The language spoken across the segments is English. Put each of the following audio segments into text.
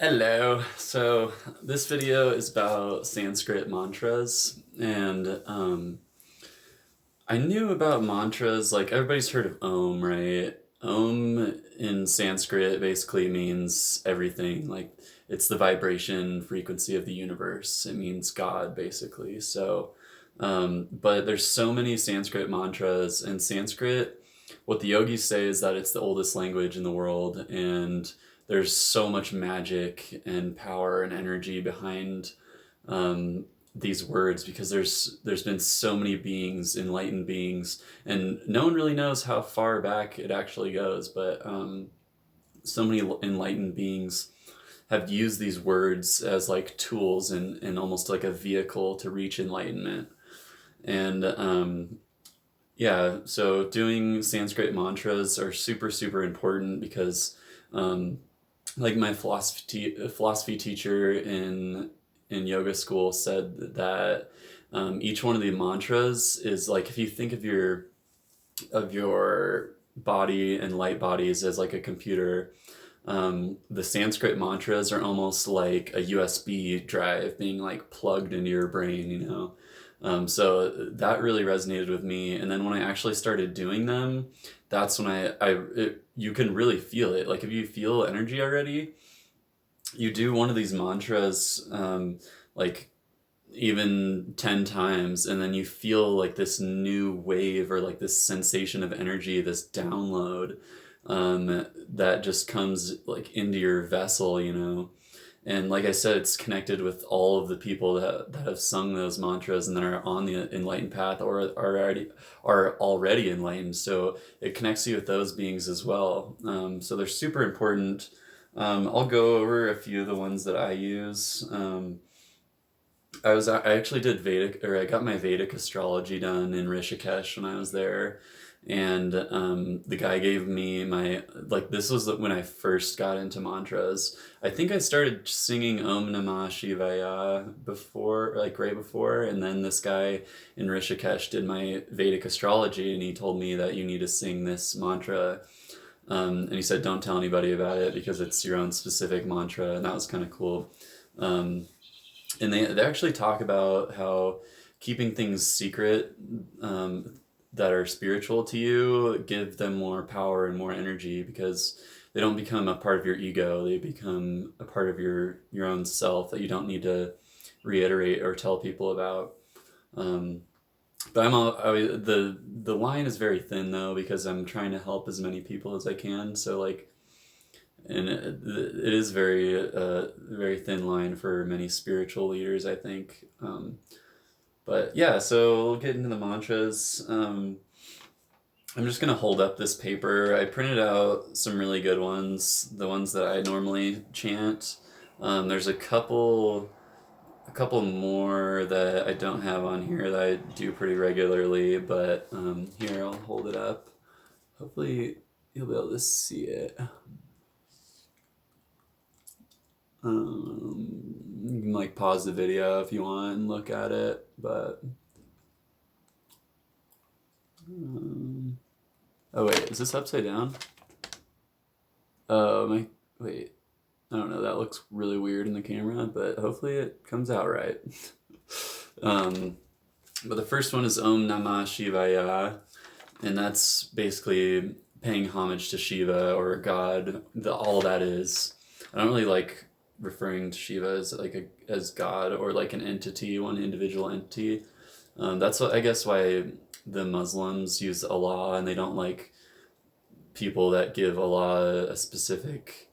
Hello. So this video is about Sanskrit mantras, and I knew about mantras. Like everybody's heard of Om, right? Om in Sanskrit basically means everything. Like it's the vibration frequency of the universe. It means God, basically. But there's so many Sanskrit mantras, and Sanskrit, what the yogis say is that it's the oldest language in the world, and there's so much magic and power and energy behind um, these words because there's been so many beings, enlightened beings, and no one really knows how far back it actually goes, but so many enlightened beings have used these words as like tools and almost like a vehicle to reach enlightenment. And yeah, so doing Sanskrit mantras are super, super important because um, like my philosophy teacher in yoga school said that each one of the mantras is like if you think of your body and light bodies as like a computer. The Sanskrit mantras are almost like a USB drive being like plugged into your brain, you know. So that really resonated with me. And then when I actually started doing them, that's when you can really feel it. Like if you feel energy already, you do one of these mantras, like even 10 times, and then you feel like this new wave or like this sensation of energy, this download that just comes like into your vessel, you know. And like I said, it's connected with all of the people that have sung those mantras and that are on the enlightened path or are already enlightened. So it connects you with those beings as well. So they're super important. I'll go over a few of the ones that I use. I actually did Vedic, or I got my Vedic astrology done in Rishikesh when I was there, and the guy gave me my like this was when I first got into mantras. I think I started singing Om Namah Shivaya before, like right before, and then this guy in Rishikesh did my Vedic astrology, and he told me that you need to sing this mantra. And he said, don't tell anybody about it because it's your own specific mantra, and that was kind of cool. Um, and they actually talk about how keeping things secret that are spiritual to you give them more power and more energy because they don't become a part of your ego. They become a part of your own self that you don't need to reiterate or tell people about. Um, but the line is very thin though because I'm trying to help as many people as I can. So like, and it is very thin line for many spiritual leaders, I think. But yeah, so we'll get into the mantras. I'm just gonna hold up this paper. I printed out some really good ones, the ones that I normally chant. There's a couple more that I don't have on here that I do pretty regularly, but here I'll hold it up. Hopefully you'll be able to see it. You can like pause the video if you want and look at it, but oh wait, is this upside down? My wait, I don't know. That looks really weird in the camera, but hopefully it comes out right. um, but the first one is Om Namah Shivaya, and that's basically paying homage to Shiva or God. All that is. I don't really like referring to Shiva as as God or like an entity, one individual entity. That's what I guess why the Muslims use Allah and they don't like people that give Allah a specific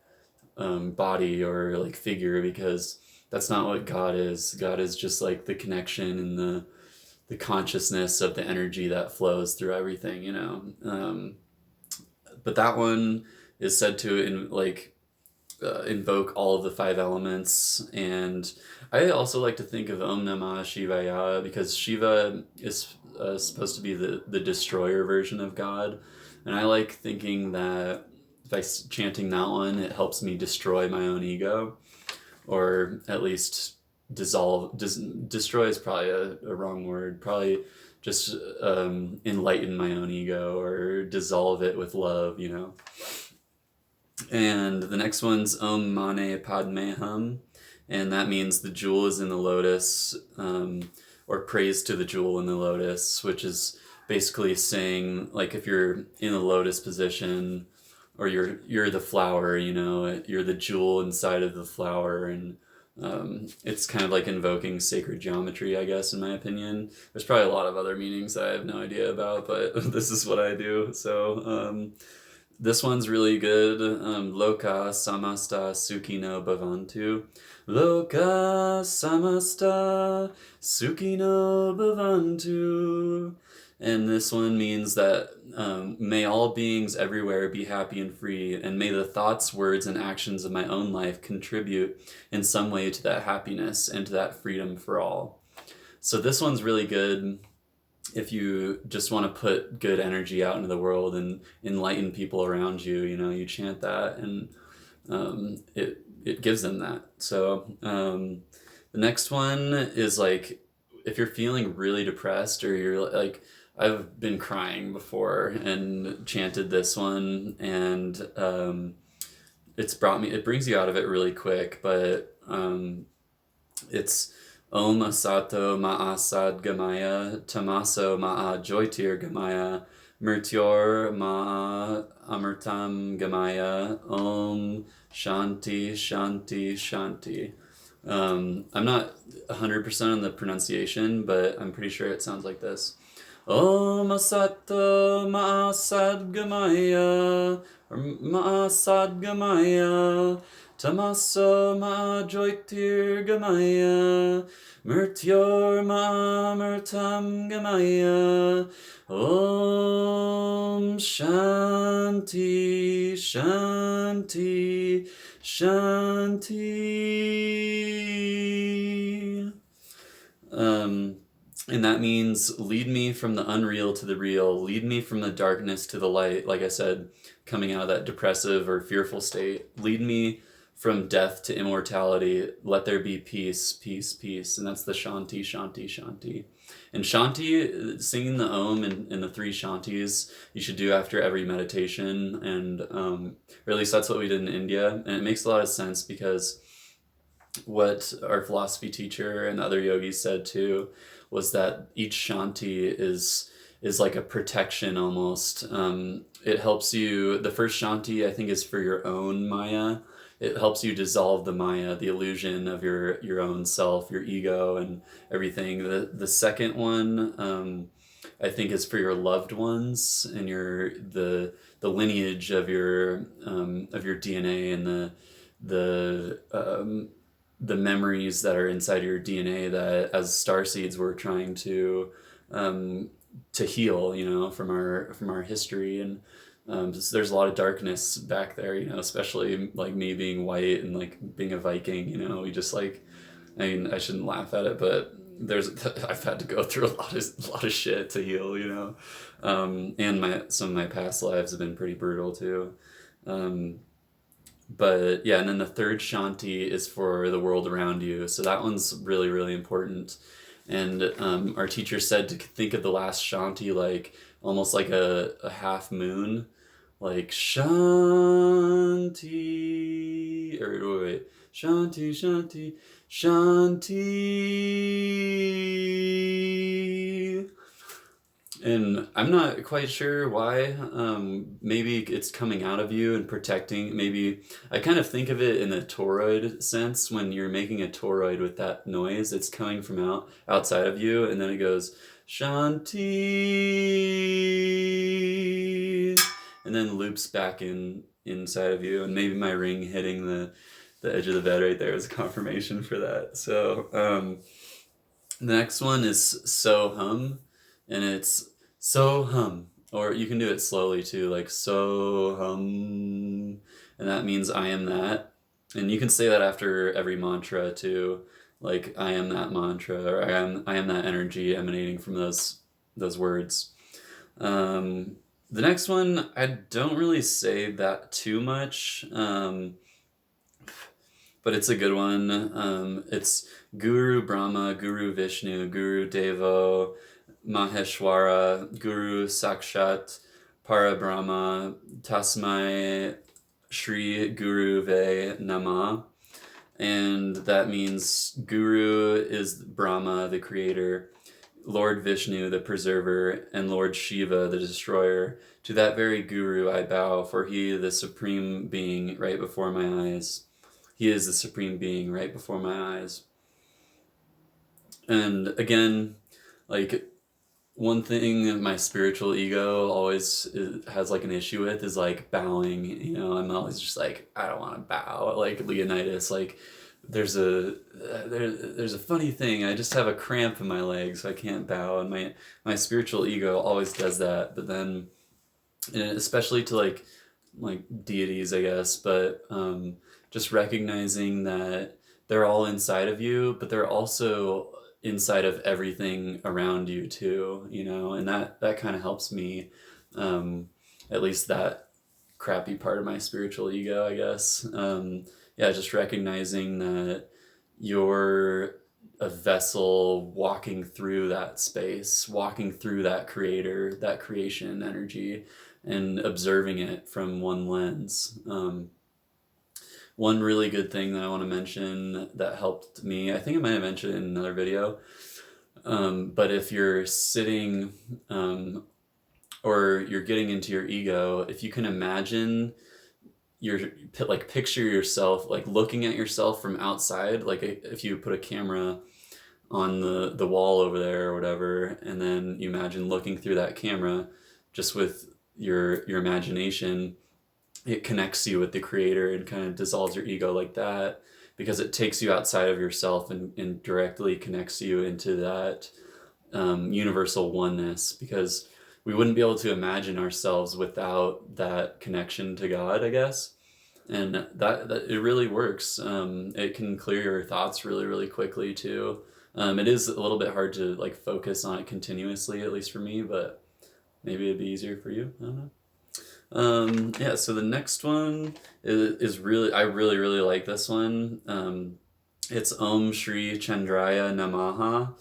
body or like figure because that's not what God is. God is just like the connection and the consciousness of the energy that flows through everything, you know. But that one is said to invoke all of the five elements. And I also like to think of Om Namah Shivaya because Shiva is supposed to be the destroyer version of God. And I like thinking that by chanting that one, it helps me destroy my own ego, or at least destroy is probably a wrong word. Probably just enlighten my own ego or dissolve it with love, you know. And the next one's Om Mane Padme Hum, and that means the jewel is in the lotus, or praise to the jewel in the lotus, which is basically saying, like, if you're in a lotus position, or you're the flower, you know, you're the jewel inside of the flower, and it's kind of like invoking sacred geometry, I guess, in my opinion. There's probably a lot of other meanings that I have no idea about, but this is what I do. So this one's really good. Loka samasta sukino bhavantu. Loka samasta sukino bhavantu. And this one means that may all beings everywhere be happy and free, and may the thoughts, words, and actions of my own life contribute in some way to that happiness and to that freedom for all. So this one's really good if you just want to put good energy out into the world and enlighten people around you. You know, you chant that, and it gives them that. So the next one is like, if you're feeling really depressed, or you're like, I've been crying before and chanted this one, and it brings you out of it really quick, but it's Om Asato Ma'asad Gamaya Tamaso Ma'a Joytir Gamaya Murtyor Ma'a Amurtam Gamaya Om Shanti Shanti Shanti. I'm not 100% on the pronunciation, but I'm pretty sure it sounds like this. Om Asato Ma'asad Gamaya, or Ma'asad Gamaya, Tamaso Ma'ajoitir Gamaya, Murtyor Ma'amurtam Gamaya, Om Shanti Shanti Shanti. And that means lead me from the unreal to the real, lead me from the darkness to the light, like I said, coming out of that depressive or fearful state. Lead me from death to immortality. Let there be peace, peace, peace. And that's the Shanti, Shanti, Shanti. And Shanti, singing the Om and the three Shantis, you should do after every meditation. And or at least that's what we did in India. And it makes a lot of sense, because what our philosophy teacher and other yogis said too was that each Shanti is like a protection almost. It helps you. The first Shanti, I think, is for your own Maya. It helps you dissolve the Maya, the illusion of your own self, your ego, and everything. The second one, I think, is for your loved ones and the lineage of your DNA, and the memories that are inside your DNA, that as starseeds we're trying to heal, you know, from our history. And there's a lot of darkness back there, you know, especially like me being white and like being a Viking, you know. We just like, I mean, I shouldn't laugh at it, but I've had to go through a lot of shit to heal, you know. And some of my past lives have been pretty brutal too. But yeah, and then the third Shanti is for the world around you. So that one's really, really important. And our teacher said to think of the last Shanti like almost like a half moon, like Shanti, or wait, Shanti, Shanti, Shanti. And I'm not quite sure why. Maybe it's coming out of you and protecting. Maybe I kind of think of it in a toroid sense. When you're making a toroid with that noise, it's coming from outside of you, and then it goes Shanti, and then loops back inside of you. And maybe my ring hitting the edge of the bed right there is a confirmation for that. So the next one is So Hum, and it's So Hum. Or you can do it slowly too, like So Hum, and that means I am that. And you can say that after every mantra too, like I am that mantra, or I am that energy emanating from those words. The next one, I don't really say that too much, but it's a good one. It's Guru Brahma, Guru Vishnu, Guru Devo, Maheshwara, Guru Sakshat, Parabrahma, Tasmai Shri Guru Ve Nama. And that means Guru is Brahma, the creator, Lord Vishnu, the preserver, and Lord Shiva, the destroyer. To that very Guru I bow, for he is the supreme being right before my eyes. He is the supreme being right before my eyes. And again, like, one thing my spiritual ego always has like an issue with is like bowing. I'm always just like, I don't want to bow. Like Leonidas, like there's a funny thing. I just have a cramp in my legs, so I can't bow, and my spiritual ego always does that. But then, and especially to like deities, I guess, but just recognizing that they're all inside of you, but they're also inside of everything around you too, and that kind of helps me, at least that crappy part of my spiritual ego, I guess. Yeah, just recognizing that you're a vessel walking through that space, walking through that creator, that creation energy, and observing it from one lens. One really good thing that I want to mention that helped me, I think I might have mentioned it in another video, but if you're sitting, or you're getting into your ego, if you can imagine picture yourself like looking at yourself from outside, like if you put a camera on the wall over there or whatever, and then you imagine looking through that camera just with your imagination, it connects you with the creator and kind of dissolves your ego like that, because it takes you outside of yourself and directly connects you into that universal oneness, because we wouldn't be able to imagine ourselves without that connection to God, I guess. And that it really works. It can clear your thoughts really, really quickly too. It is a little bit hard to like focus on it continuously, at least for me, but maybe it'd be easier for you. I don't know. Yeah, so the next one is really, I really, really like this one. It's Om Shri Chandraya Namaha,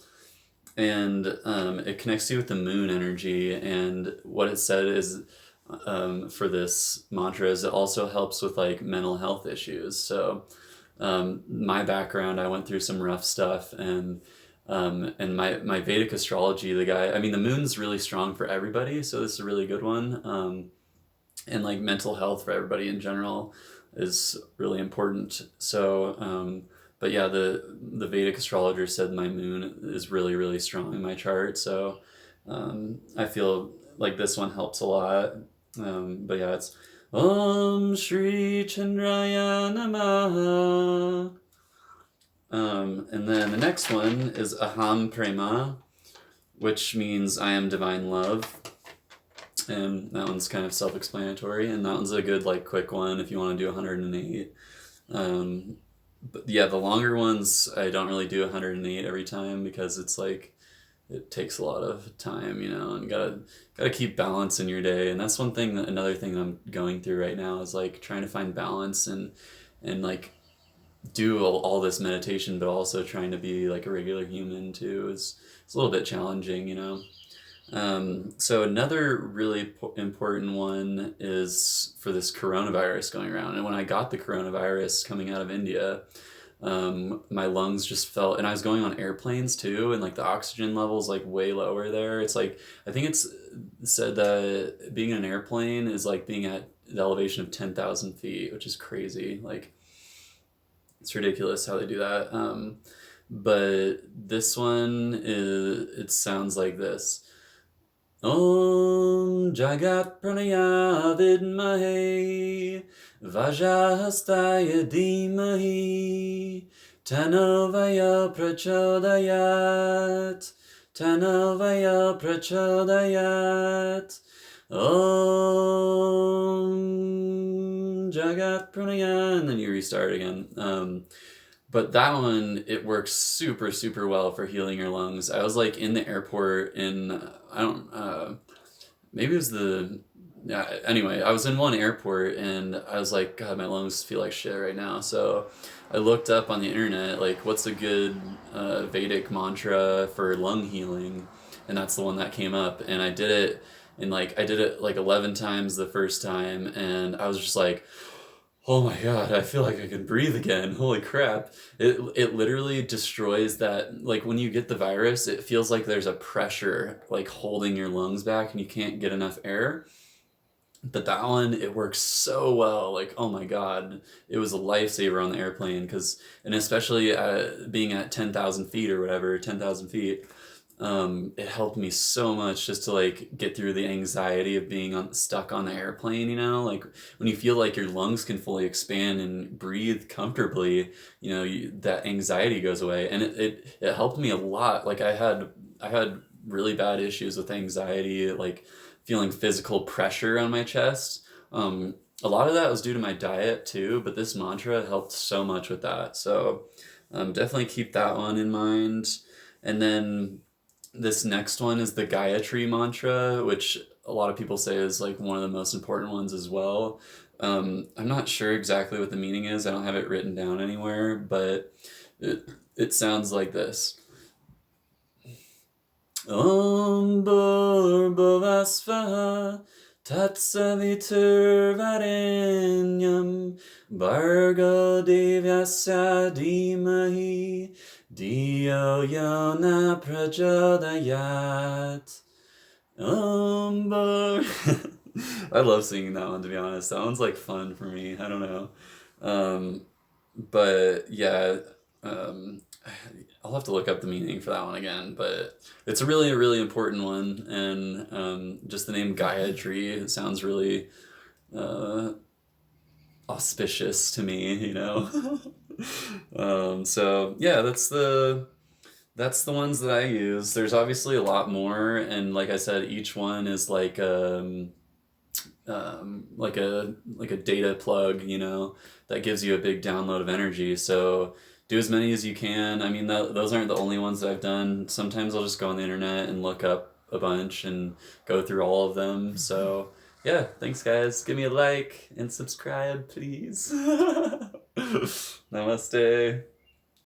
and it connects you with the moon energy. And what it said is, for this mantra, is it also helps with like mental health issues. So my background, I went through some rough stuff, and my Vedic astrology, the moon's really strong for everybody, so this is a really good one. And like mental health for everybody in general is really important. So, but yeah, the Vedic astrologer said my moon is really, really strong in my chart. So, I feel like this one helps a lot. But yeah, it's Om Shri Chandraya Namaha. And then the next one is Aham Prema, which means I am divine love. And that one's kind of self-explanatory, and that one's a good like quick one if you want to do 108. But yeah, the longer ones I don't really do 108 every time, because it's like it takes a lot of time, and gotta keep balance in your day. And that's another thing that I'm going through right now is like trying to find balance and like do all this meditation, but also trying to be like a regular human too. It's a little bit challenging. So another really important one is for this coronavirus going around. And when I got the coronavirus coming out of India, my lungs just felt, and I was going on airplanes too, and like the oxygen levels like way lower there. It's like, I think it's said that being in an airplane is like being at the elevation of 10,000 feet, which is crazy. Like, it's ridiculous how they do that. But this one it sounds like this. Om Jagat Pranaya Vidmahe Vajahastaya Dhimahi Tanovaya Prachodayat Tanovaya Prachodayat Om Jagat Pranaya, and then you restart again. But that one, it works super, super well for healing your lungs. I was like in the airport maybe it was anyway, I was in one airport and I was like, God, my lungs feel like shit right now. So I looked up on the internet, like, what's a good Vedic mantra for lung healing? And that's the one that came up. And I did it, and like, I did it like 11 times the first time. And I was just like, oh my god, I feel like I can breathe again. Holy crap. It literally destroys that, like when you get the virus, it feels like there's a pressure like holding your lungs back and you can't get enough air. But that one, it works so well. Like, oh my God, it was a lifesaver on the airplane because, and especially being at 10,000 feet or whatever, 10,000 feet, it helped me so much just to like get through the anxiety of being stuck on the airplane, you know? Like when you feel like your lungs can fully expand and breathe comfortably, that anxiety goes away. And it helped me a lot. Like I had really bad issues with anxiety, like feeling physical pressure on my chest. A lot of that was due to my diet too, but this mantra helped so much with that. So definitely keep that one in mind. And then this next one is the Gayatri mantra, which a lot of people say is like one of the most important ones as well. I'm not sure exactly what the meaning is. I don't have it written down anywhere, but it sounds like this. Om Bhurбhuvah Tatsaviturvarenyam Bhargo Devasya Dhimahi Dio Yona Prachodayat. I love singing that one, to be honest. That one's like fun for me. I don't know. Um, but yeah, um, I'll have to look up the meaning for that one again. But it's a really important one, and just the name Gayatri, it sounds really uh, auspicious to me. So yeah, that's the ones that I use. There's obviously a lot more, and like I said, each one is like a data plug, that gives you a big download of energy. So do as many as you can. I mean, those aren't the only ones that I've done. Sometimes I'll just go on the internet and look up a bunch and go through all of them. So yeah, thanks guys. Give me a like and subscribe, please. Namaste.